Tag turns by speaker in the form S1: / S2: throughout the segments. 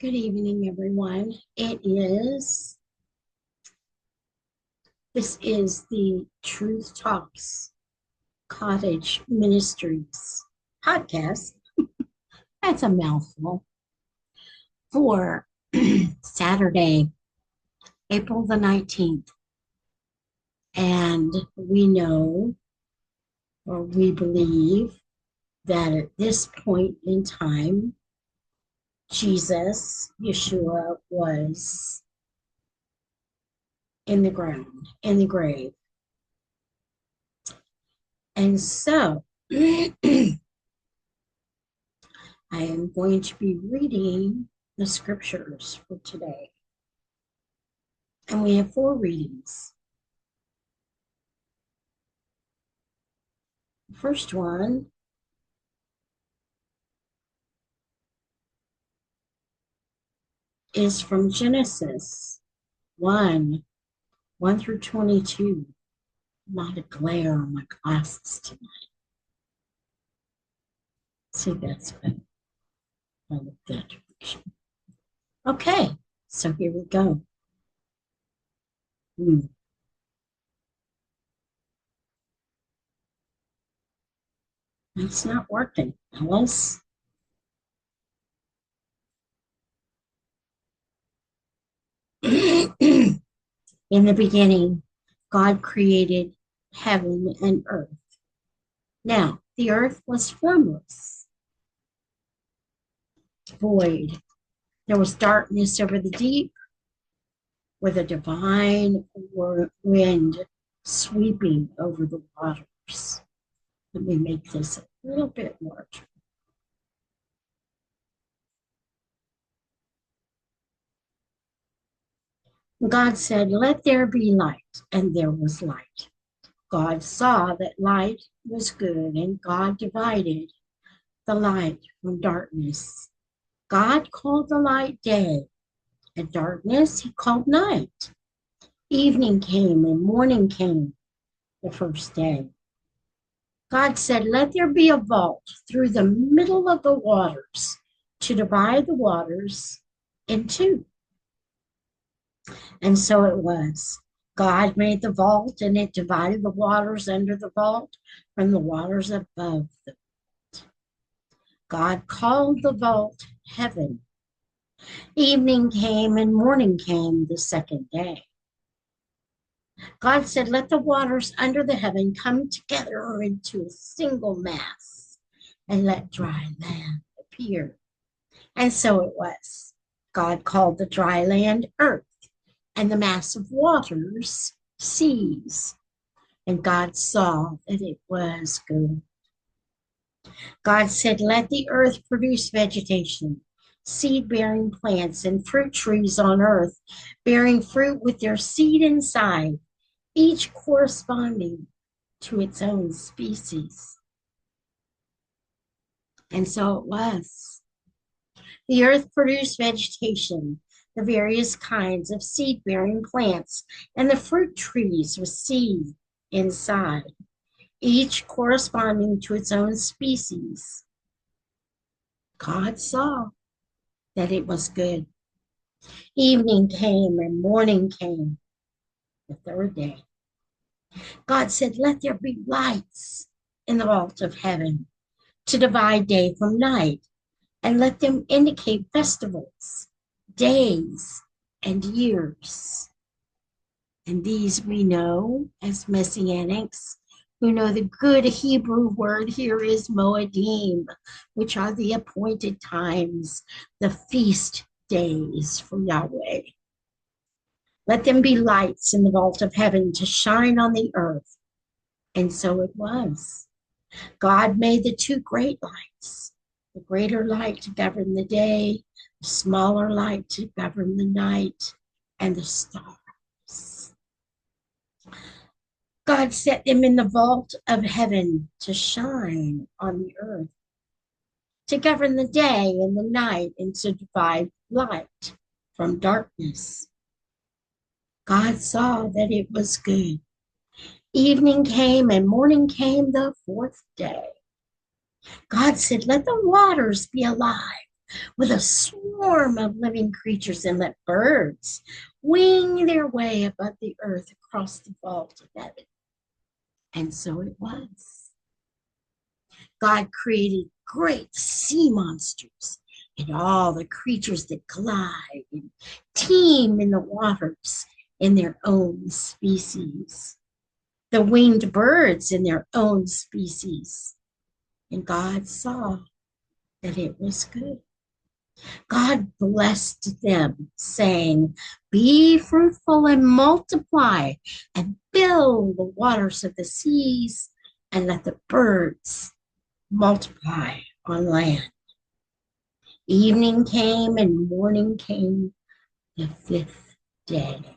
S1: Good evening, everyone. This is the Truth Talks Cottage Ministries podcast. That's a mouthful for Saturday, April the 19th. And we know, or we believe, that at this point in time, Jesus, Yeshua, was in the ground, in the grave. And so, I am going to be reading the scriptures for today. And we have 4 readings. The first one is from Genesis 1 through 22. A lot of glare on my glasses tonight. See, that's better. I look that direction. Okay, so here we go. It's not working, Alice. In the beginning, God created heaven and earth. Now, the earth was formless, void. There was darkness over the deep, with a divine wind sweeping over the waters. Let me make this a little bit larger. God said, "Let there be light," and there was light. God saw that light was good, and God divided the light from darkness. God called the light day, and darkness he called night. Evening came and morning came the first day. God said, "Let there be a vault through the middle of the waters to divide the waters in two." And so it was. God made the vault, and it divided the waters under the vault from the waters above the vault. God called the vault heaven. Evening came and morning came the second day. God said, "Let the waters under the heaven come together into a single mass, and let dry land appear." And so it was. God called the dry land earth, and the mass of waters seas. And God saw that it was good. God said, "Let the earth produce vegetation, seed-bearing plants, and fruit trees on earth, bearing fruit with their seed inside, each corresponding to its own species." And so it was. The earth produced vegetation, the various kinds of seed-bearing plants, and the fruit trees with seed inside, each corresponding to its own species. God saw that it was good. Evening came and morning came the third day. God said, "Let there be lights in the vault of heaven to divide day from night, and let them indicate festivals, days, and years." And these we know as Messianics, who know the good Hebrew word here is Moedim, which are the appointed times, the feast days for Yahweh. Let them be lights in the vault of heaven to shine on the earth. And so it was. God made the 2 great lights, the greater light to govern the day, the smaller light to govern the night, and the stars. God set them in the vault of heaven to shine on the earth, to govern the day and the night, and to divide light from darkness. God saw that it was good. Evening came and morning came the 4th day. God said, "Let the waters be alive, with a swarm of living creatures, and let birds wing their way above the earth across the vault of heaven. And so it was. God created great sea monsters and all the creatures that glide and teem in the waters in their own species, the winged birds in their own species. And God saw that it was good. God blessed them, saying, "Be fruitful and multiply, and fill the waters of the seas, and let the birds multiply on land." Evening came and morning came, the fifth day.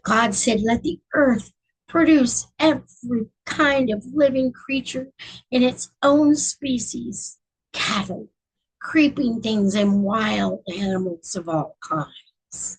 S1: God said, "Let the earth produce every kind of living creature in its own species, cattle, creeping things, and wild animals of all kinds."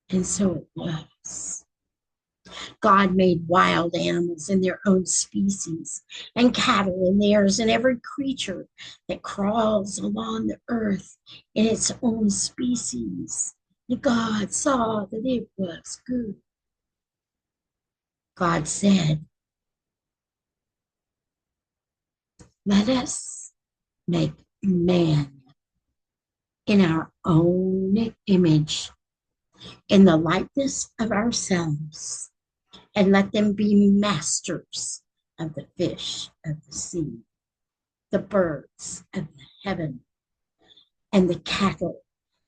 S1: And so it was. God made wild animals in their own species, and cattle in theirs, and every creature that crawls along the earth in its own species. And God saw that it was good. God said, "Let us make man in our own image, in the likeness of ourselves, and let them be masters of the fish of the sea, the birds of the heaven, and the cattle,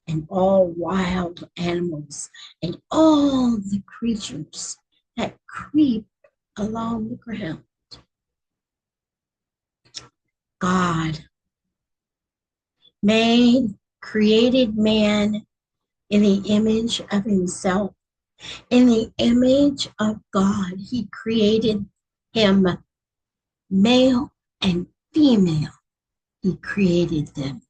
S1: and all wild animals, and all the creatures that creep along the ground." God created man in the image of himself. In the image of God, he created him, male and female. He created them.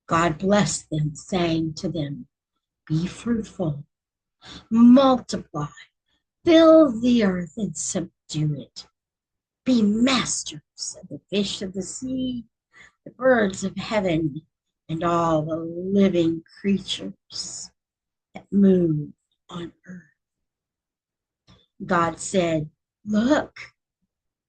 S1: God blessed them, saying to them, "Be fruitful, multiply, fill the earth and subdue it. Be masters of the fish of the sea, the birds of heaven, and all the living creatures that move on earth." God said, "Look,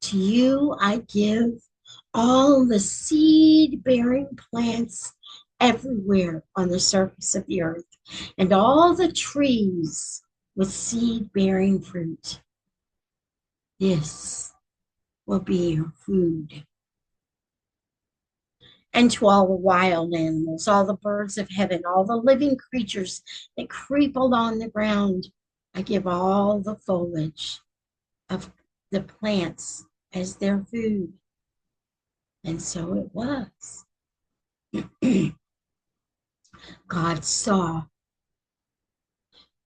S1: to you I give all the seed-bearing plants everywhere on the surface of the earth, and all the trees with seed-bearing fruit. This will be your food. And to all the wild animals, all the birds of heaven, all the living creatures that creep along the ground, I give all the foliage of the plants as their food." And so it was. God saw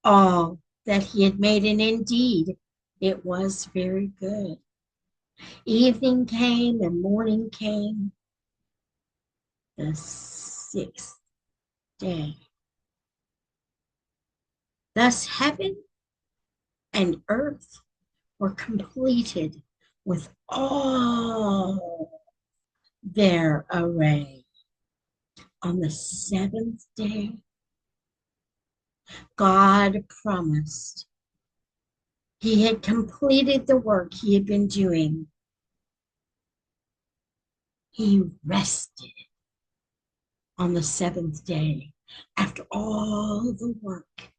S1: all that he had made, and indeed it was very good. Evening came and morning came, the sixth day. Thus heaven and earth were completed with all their array. On the seventh day, God promised he had completed the work he had been doing. He rested on the seventh day after all the work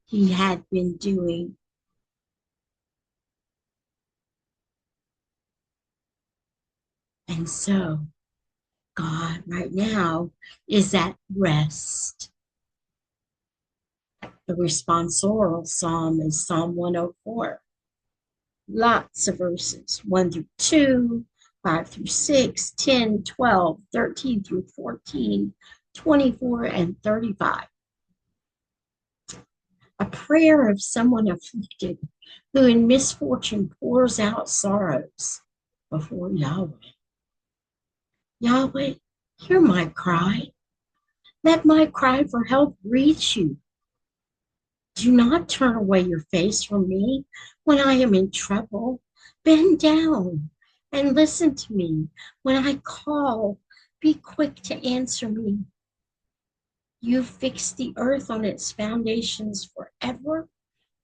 S1: he had been doing. And so God right now is at rest. The responsorial psalm is Psalm 104. Lots of verses, 1 through 2, 5 through 6, 10, 12, 13 through 14, 24, and 35. A prayer of someone afflicted who in misfortune pours out sorrows before Yahweh. Yahweh, hear my cry. Let my cry for help reach you. Do not turn away your face from me when I am in trouble. Bend down and listen to me when I call Be quick to answer me. You fixed the earth on its foundations forever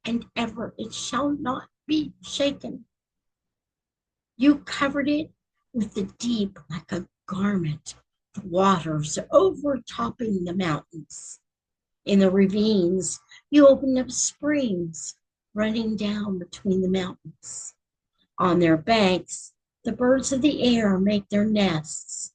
S1: and ever. It shall not be shaken. You covered it with the deep like a garment, the waters overtopping the mountains. In the ravines, you opened up springs running down between the mountains. On their banks, the birds of the air make their nests.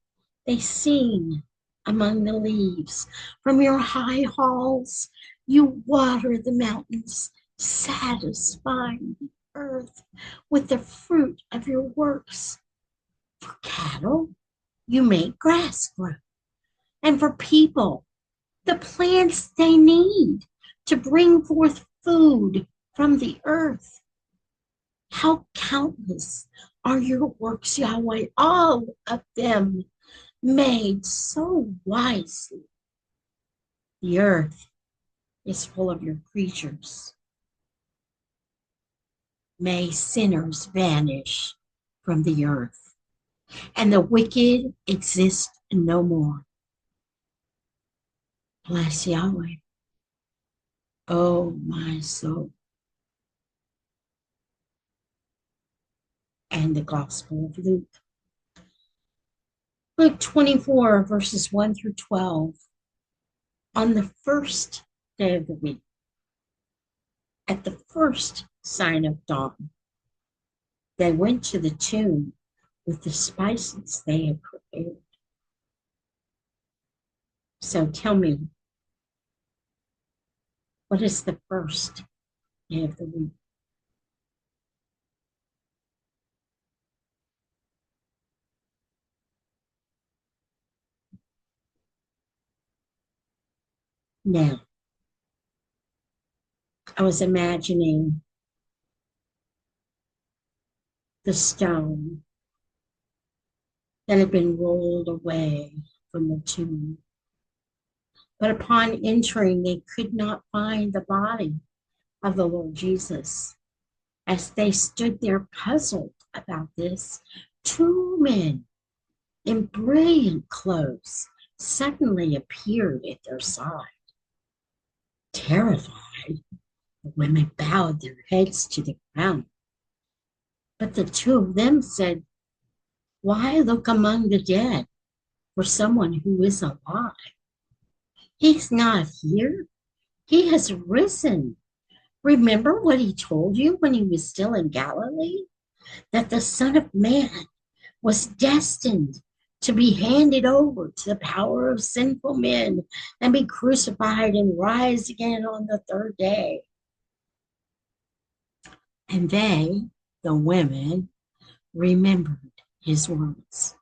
S1: They sing among the leaves. From your high halls, you water the mountains, satisfying the earth with the fruit of your works. For cattle, you make grass grow, and for people, the plants they need to bring forth food from the earth. How countless are your works, Yahweh, all of them made so wisely. The earth is full of your creatures. May sinners vanish from the earth, and the wicked exist no more. Bless Yahweh, oh my soul. And the Gospel of Luke. Luke 24, verses 1 through 12. On the first day of the week, at the first sign of dawn, they went to the tomb with the spices they had prepared. So tell me, what is the first day of the week? Now, I was imagining the stone that had been rolled away from the tomb. But upon entering, they could not find the body of the Lord Jesus. As they stood there puzzled about this, two men in brilliant clothes suddenly appeared at their side. Terrified, the women bowed their heads to the ground. But the two of them said, "Why look among the dead for someone who is alive? He's not here. He has risen. Remember what he told you when he was still in Galilee? That the Son of Man was destined to be handed over to the power of sinful men and be crucified and rise again on the third day." And they, the women, remembered his words.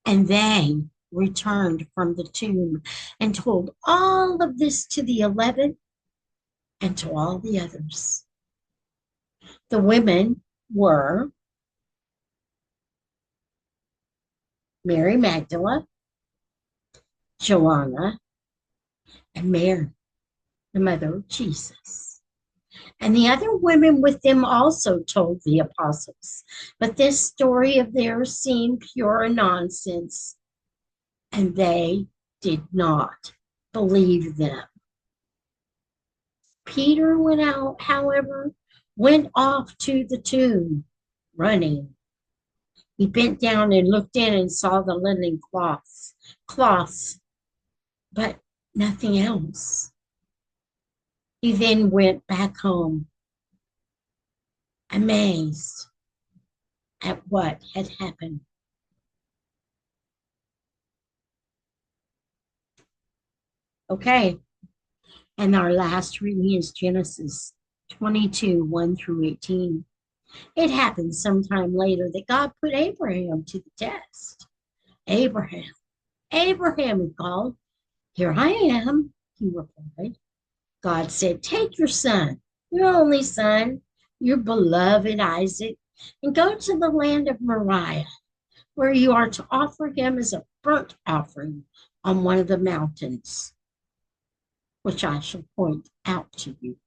S1: And they returned from the tomb and told all of this to the 11 and to all the others. The women were Mary Magdalene, Joanna, and Mary, the mother of Jesus. And the other women with them also told the apostles. But this story of theirs seemed pure nonsense, and they did not believe them. Peter went out, however, went off to the tomb, running. He bent down and looked in and saw the linen cloths, but nothing else. He then went back home, amazed at what had happened. Okay, and our last reading is Genesis 22, 1 through 18. It happened sometime later that God put Abraham to the test. "Abraham, Abraham," he called. "Here I am," he replied. God said, "Take your son, your only son, your beloved Isaac, and go to the land of Moriah, where you are to offer him as a burnt offering on one of the mountains, which I shall point out to you."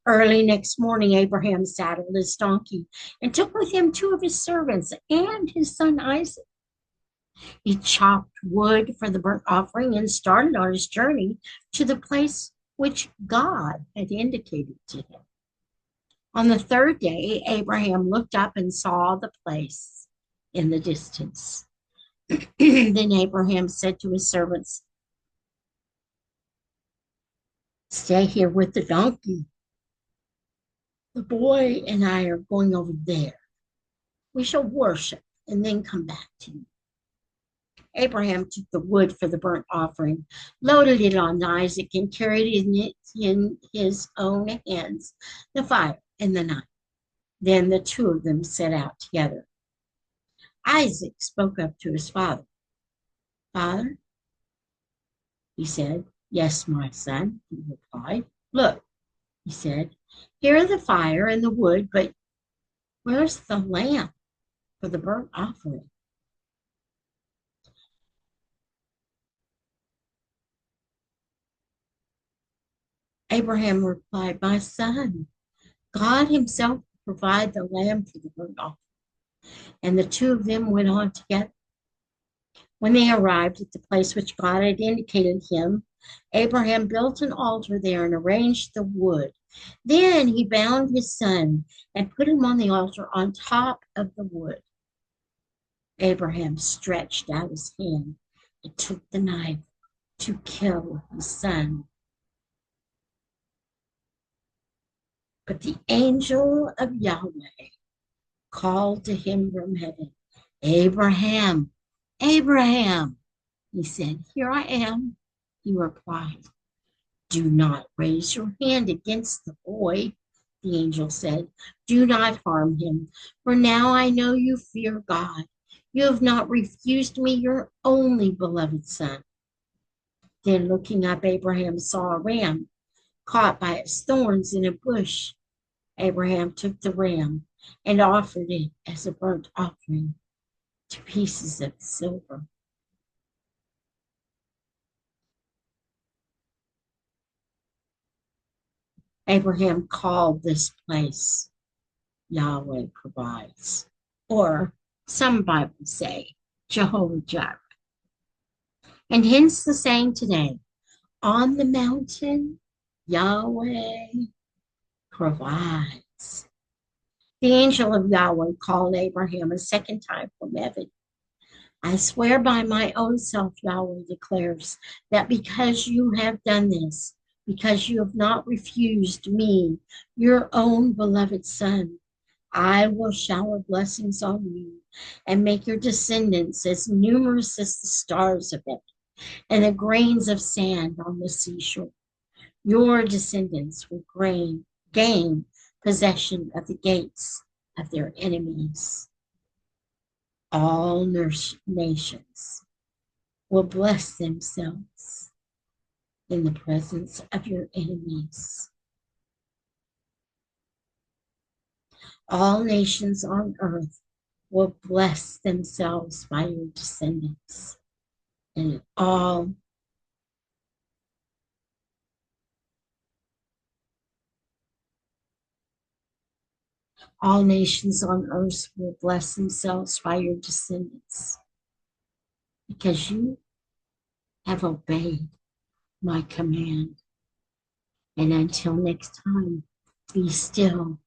S1: Early next morning, Abraham saddled his donkey and took with him two of his servants and his son Isaac. He chopped wood for the burnt offering and started on his journey to the place which God had indicated to him. On the third day, Abraham looked up and saw the place in the distance. Then Abraham said to his servants, "Stay here with the donkey. The boy and I are going over there. We shall worship and then come back to you." Abraham took the wood for the burnt offering, loaded it on Isaac, and carried it in his own hands the fire and the knife. Then the two of them set out together. Isaac spoke up to his father. "Father," he said. "Yes, my son," he replied. "Look," he said, "here are the fire and the wood, but where's the lamb for the burnt offering?" Abraham replied, "My son, God himself will provide the lamb for the burnt offering." And the two of them went on together. When they arrived at the place which God had indicated him, Abraham built an altar there and arranged the wood. Then he bound his son and put him on the altar on top of the wood. Abraham stretched out his hand and took the knife to kill his son. But the angel of Yahweh called to him from heaven, "Abraham, Abraham." He said, "Here I am." He replied, "Do not raise your hand against the boy," the angel said. "Do not harm him, for now I know you fear God. You have not refused me your only beloved son." Then looking up, Abraham saw a ram caught by its thorns in a bush. Abraham took the ram and offered it as a burnt offering, 2 pieces of silver. Abraham called this place Yahweh Provides, or some Bibles say Jehovah Jireh. And hence the saying today, on the mountain, Yahweh provides. The angel of Yahweh called Abraham a second time from heaven. "I swear by my own self," Yahweh declares, "that because you have done this, because you have not refused me, your own beloved son, I will shower blessings on you and make your descendants as numerous as the stars of heaven and the grains of sand on the seashore. Your descendants will gain possession of the gates of their enemies. All nations will bless themselves in the presence of your enemies. All nations on earth will bless themselves by your descendants, and all nations on earth will bless themselves by your descendants, because you have obeyed my command. And until next time, be still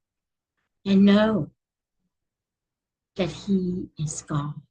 S1: and know that He is God.